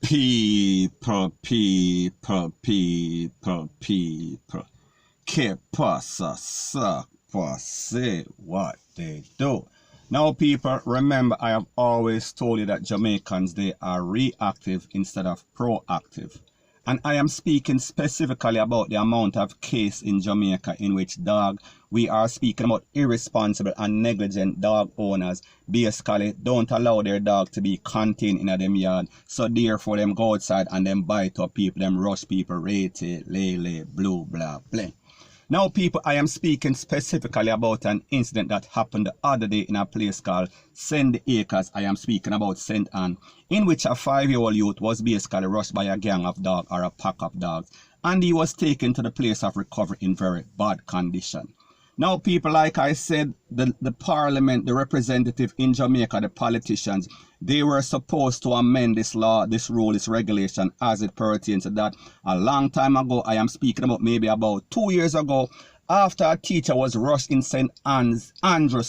People. Que pasa, suck, say what they do. Now, people, remember I have always told you that Jamaicans, they are reactive instead of proactive. And I am speaking specifically about the amount of case in Jamaica in which we are speaking about irresponsible and negligent dog owners basically don't allow their dog to be contained in them yard. So therefore them go outside and them bite up people, them rush people, rate, lele, blue, blah, blah. Now, people, I am speaking specifically about an incident that happened the other day in a place called St. Acres. I am speaking about St. Anne, in which a 5-year-old youth was basically rushed by a gang of dogs or a pack of dogs, and he was taken to the place of recovery in very bad condition. Now, people, like I said, the parliament, the representative in Jamaica, the politicians, they were supposed to amend this law, this rule, this regulation as it pertains to that a long time ago. I am speaking about maybe about 2 years ago, after a teacher was rushed in St. Andrew,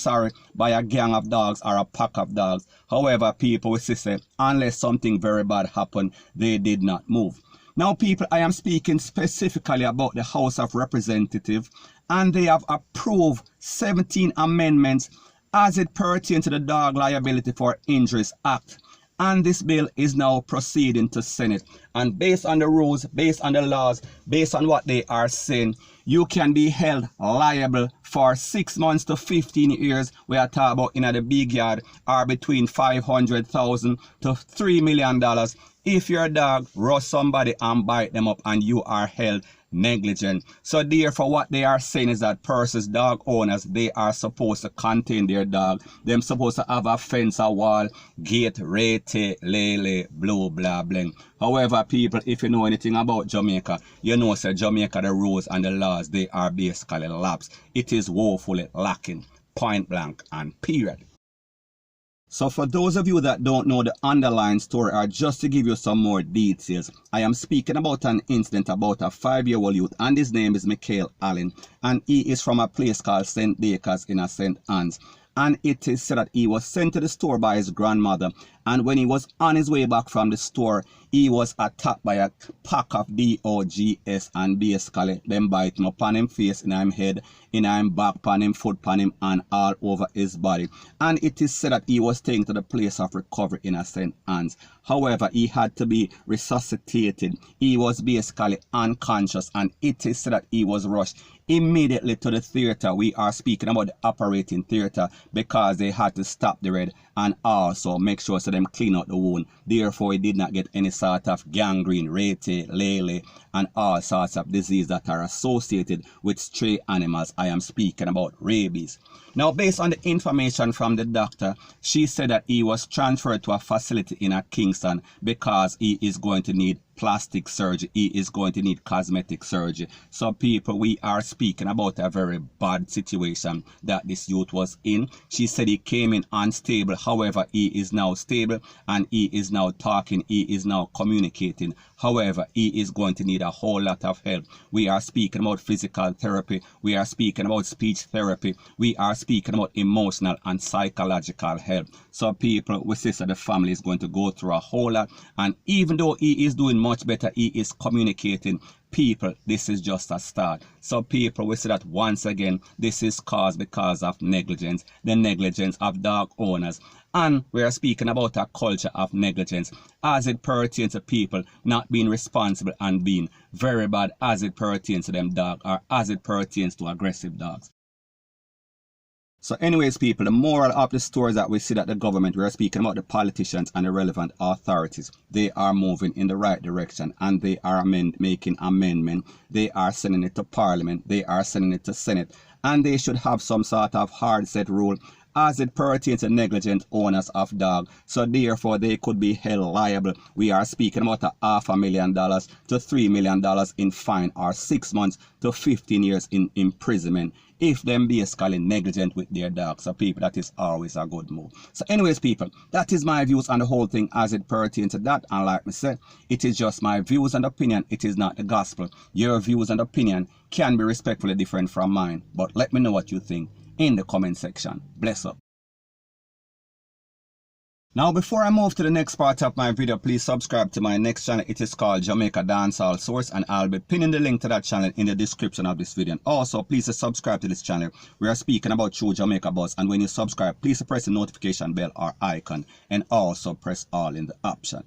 by a gang of dogs or a pack of dogs. However, people will say, unless something very bad happened, they did not move. Now, people, I am speaking specifically about the House of Representatives, and they have approved 17 amendments as it pertains to the Dog Liability for Injuries Act. And this bill is now proceeding to Senate. And based on the rules, based on the laws, based on what they are saying, you can be held liable for 6 months to 15 years. We are talking about in the big yard are between $500,000 to $3 million if your dog rush somebody and bite them up and you are held negligent. So therefore what they are saying is that persons, dog owners, they are supposed to contain their dog. Them supposed to have a fence, a wall, gate, rate, lele, blue, blah, bling. However, people, if you know anything about Jamaica, you know say Jamaica, the rules and the laws, they are basically lapsed. It is woefully lacking, point blank and period. So for those of you that don't know the underlying story, or just to give you some more details, I am speaking about an incident about a 5-year-old youth, and his name is P0l, and he is from a place called St. Acres in a St. Anne's. And it is said that he was sent to the store by his grandmother, and when he was on his way back from the store, he was attacked by a pack of dogs, and basically them bite him up on him face, in him head, in him back, on him foot, on him, and all over his body. And it is said that he was taken to the place of recovery in a St. Anne's. However, he had to be resuscitated. He was basically unconscious, and it is said that he was rushed immediately to the theater. We are speaking about the operating theater, because they had to stop the red and also make sure so them clean out the wound. Therefore, he did not get any sort of gangrene, rate, lele, and all sorts of disease that are associated with stray animals. I am speaking about rabies. Now, based on the information from the doctor, she said that he was transferred to a facility in Kingston because he is going to need plastic surgery. He is going to need cosmetic surgery. So people, we are speaking about a very bad situation that this youth was in. She said he came in unstable. However, he is now stable and he is now talking. He is now communicating. However, he is going to need a whole lot of help. We are speaking about physical therapy. We are speaking about speech therapy. We are speaking about emotional and psychological help. So people, we say that the family is going to go through a whole lot. And even though he is doing much better, he is communicating. People, this is just a start. So people, we say that once again, this is caused because of negligence, the negligence of dog owners. And we are speaking about a culture of negligence as it pertains to people not being responsible and being very bad as it pertains to them dog, or as it pertains to aggressive dogs. So anyways, people, the moral of the story is that we see that the government, we are speaking about the politicians and the relevant authorities, they are moving in the right direction, and they are making amendment. They are sending it to Parliament. They are sending it to Senate, and they should have some sort of hard set rule as it pertains to negligent owners of dogs. So therefore they could be held liable. We are speaking about $500,000 to $3 million in fine, or 6 months to 15 years in imprisonment if them basically negligent with their dogs. So people, that is always a good move. So anyways, people, that is my views on the whole thing as it pertains to that. And like I said, it is just my views and opinion. It is not the gospel. Your views and opinion can be respectfully different from mine, but let me know what you think in the comment section. Bless up. Now before I move to the next part of my video, please subscribe to my next channel. It is called Jamaica Dancehall Source, and I'll be pinning the link to that channel in the description of this video. And also please subscribe to this channel. We are speaking about true Jamaica buzz, and when you subscribe, please press the notification bell or icon and also press all in the option.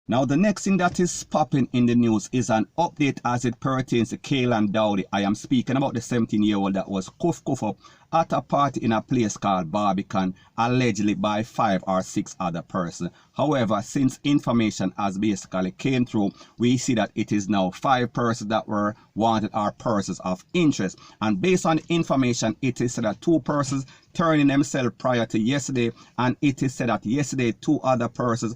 Now the next thing that is popping in the news is an update as it pertains to Kaylan Dowdy. I am speaking about the 17-year-old that was cuffed up at a party in a place called Barbican, allegedly by 5 or 6 other persons. However, since information has basically came through, we see that it is now 5 persons that were wanted or persons of interest. And based on information, it is said that 2 persons turned in themselves prior to yesterday, and it is said that yesterday 2 other persons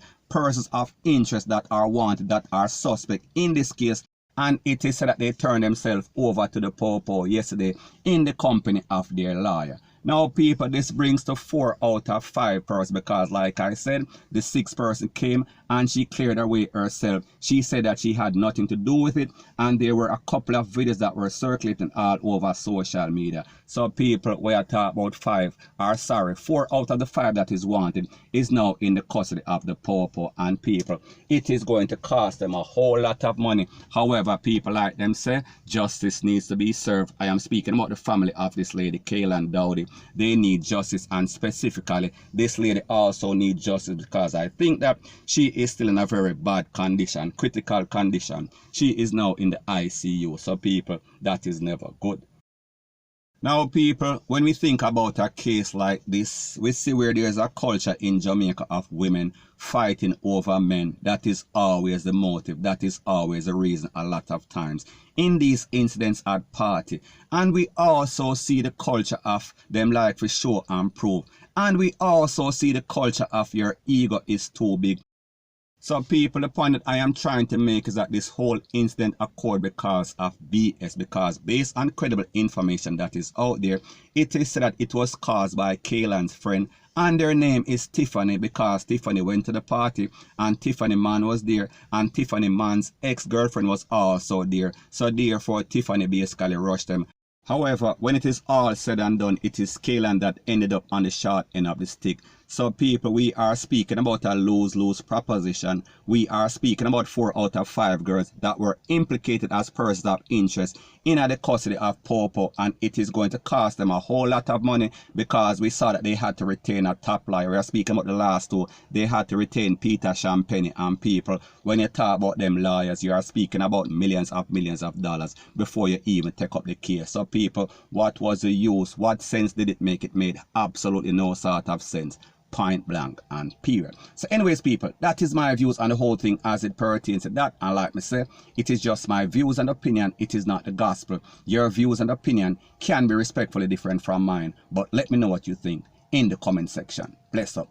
of interest that are wanted, that are suspect in this case, and it is said that they turned themselves over to the PO yesterday in the company of their lawyer. Now people, this brings to 4 out of 5 persons, because like I said, the 6th person came and she cleared her way herself. She said that she had nothing to do with it, and there were a couple of videos that were circulating all over social media. So people, we are talking about 4 out of the 5 that is wanted is now in the custody of the PO, and people, it is going to cost them a whole lot of money. However, people, like them say, justice needs to be served. I am speaking about the family of this lady, Kaylan Dowdy. They need justice, and specifically this lady also needs justice, because I think that she is still in a very bad condition, critical condition. She is now in the ICU. So people, that is never good. Now people, when we think about a case like this, we see where there is a culture in Jamaica of women fighting over men. That is always the motive. That is always the reason a lot of times in these incidents at party. And we also see the culture of them like to show and prove. And we also see the culture of your ego is too big. So people, the point that I am trying to make is that this whole incident occurred because of BS, because based on credible information that is out there, it is said that it was caused by Kaylan's friend, and their name is Tiffany, because Tiffany went to the party and Tiffany man was there, and Tiffany man's ex-girlfriend was also there. So therefore Tiffany basically rushed them. However, when it is all said and done, it is Kaylan that ended up on the short end of the stick. So people, we are speaking about a lose-lose proposition. We are speaking about 4 out of 5 girls that were implicated as persons of interest in the custody of PO, and it is going to cost them a whole lot of money, because we saw that they had to retain a top lawyer. We are speaking about the last 2. They had to retain Peter Champagne, and people, when you talk about them lawyers, you are speaking about millions of dollars before you even take up the case. So people, what was the use? What sense did it make? It made absolutely no sort of sense. Point blank and period. So anyways people, that is my views on the whole thing as it pertains to that. And like me say, it is just my views and opinion. It is not the gospel. Your views and opinion can be respectfully different from mine, but let me know what you think in the comment section. Bless up.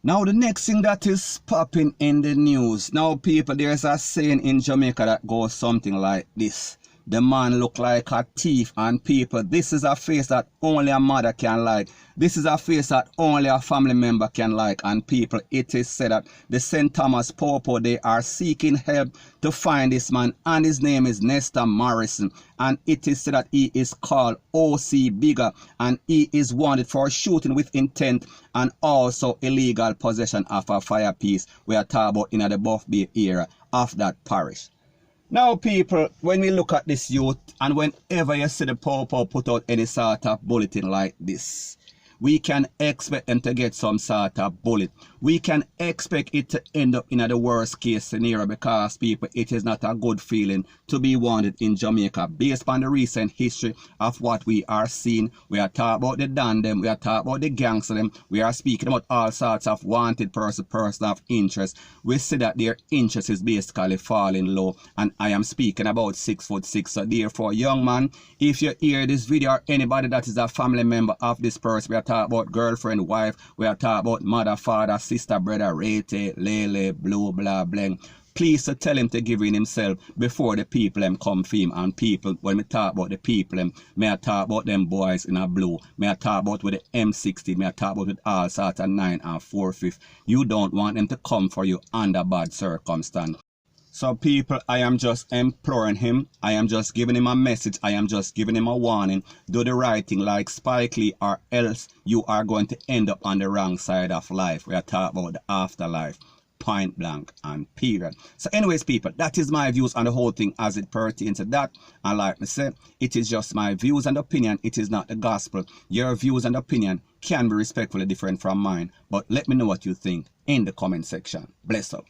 Now the next thing that is popping in the news. Now people, there's a saying in Jamaica that goes something like this: the man look like a thief. And people, this is a face that only a mother can like. This is a face that only a family member can like. And people, it is said that the St. Thomas PO, they are seeking help to find this man, and his name is Nestor Morrison. And it is said that he is called OC Bigger, and he is wanted for shooting with intent and also illegal possession of a fire piece. We are talking about in the Buff Bay area of that parish. Now people, when we look at this youth, and whenever you see the PO put out any sort of bulletin like this, we can expect them to get some sort of bullet. We can expect it to end up in the worst case scenario, because people, it is not a good feeling to be wanted in Jamaica based on the recent history of what we are seeing. We are talking about the Dan them, we are talking about the gangster them, we are speaking about all sorts of wanted person of interest. We see that their interest is basically falling low, and I am speaking about 6'6". So therefore, young man, if you hear this video, or anybody that is a family member of this person, we are talking about girlfriend, wife, we are talking about mother, father, sister, brother, rate, lele, blue, blah, bling. Please to tell him to give in himself before the people come for him. And people, when we talk about the people, may I talk about them boys in a blue, may I talk about with the M60, may I talk about with all sorts of 9 and 4/5. You don't want them to come for you under bad circumstance. So people, I am just imploring him. I am just giving him a message. I am just giving him a warning. Do the right thing like Spike Lee, or else you are going to end up on the wrong side of life. We are talking about the afterlife. Point blank and period. So anyways, people, that is my views on the whole thing as it pertains to that. And like I said, it is just my views and opinion. It is not the gospel. Your views and opinion can be respectfully different from mine. But let me know what you think in the comment section. Bless up.